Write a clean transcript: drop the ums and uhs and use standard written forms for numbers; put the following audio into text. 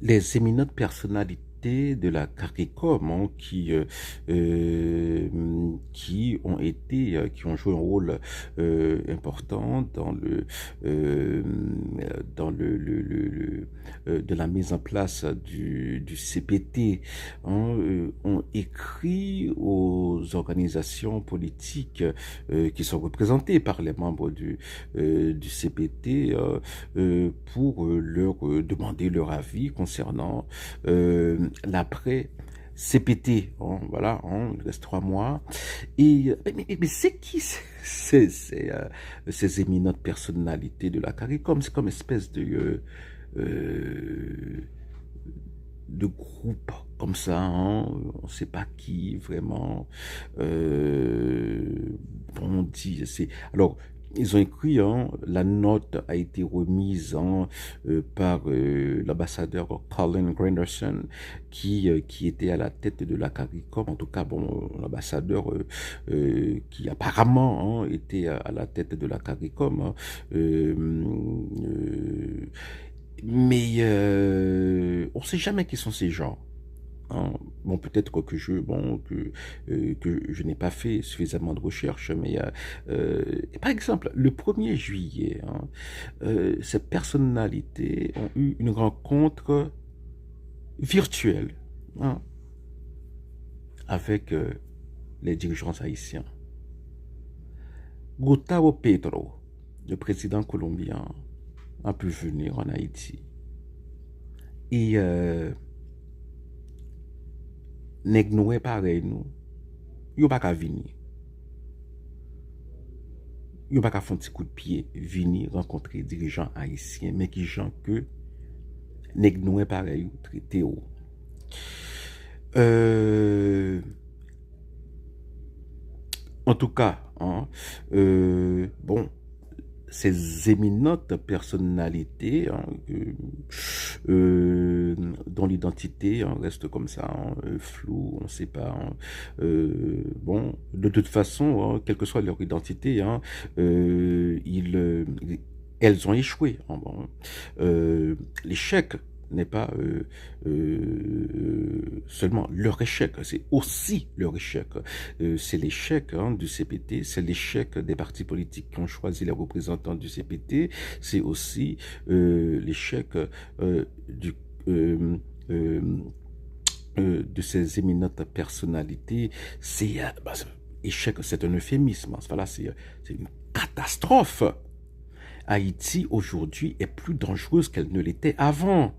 les éminentes personnalités de la CARICOM hein, qui ont joué un rôle important euh, de la mise en place du CPT, hein, ont écrit aux organisations politiques qui sont représentées par les membres du CPT pour leur demander leur avis concernant l'après CPT. Hein, voilà, hein, il reste 3 mois. Mais c'est qui ces éminentes personnalités de la CARICOM? C'est comme espèce euh, de groupe comme ça, hein, on ne sait pas qui vraiment. Bon, on dit, c'est alors. Ils ont écrit, hein, la note a été remise hein, par l'ambassadeur Colin Granderson qui était à la tête de la CARICOM. En tout cas, bon, l'ambassadeur qui apparemment hein, était à la tête de la CARICOM. Hein, mais on ne sait jamais qui sont ces gens. Hein. Bon, peut-être que je n'ai pas fait suffisamment de recherches, mais par exemple, le 1er juillet, hein, ces personnalités ont eu une rencontre virtuelle hein, avec les dirigeants haïtiens. Gustavo Petro, le président colombien, a pu venir en Haïti. Et nèg nou pareil nous, yo pas qu'à venir. Yo pas qu'à faire un petit coup de pied, venir rencontrer dirigeants haïtiens, mais qui gens que nèg nou pareil traité ou. En tout cas, hein, bon, ces éminentes personnalités hein, dont l'identité hein, reste comme ça, hein, floue, on ne sait pas. Hein, bon, de toute façon, hein, quelle que soit leur identité, hein, elles ont échoué. Hein, bon. L'échec n'est pas seulement leur échec, c'est aussi leur échec. C'est l'échec hein, du CPT, c'est l'échec des partis politiques qui ont choisi les représentants du CPT, c'est aussi l'échec du de ces éminentes personnalités. Échec, c'est un euphémisme. Voilà, c'est une catastrophe. Haïti aujourd'hui est plus dangereuse qu'elle ne l'était avant.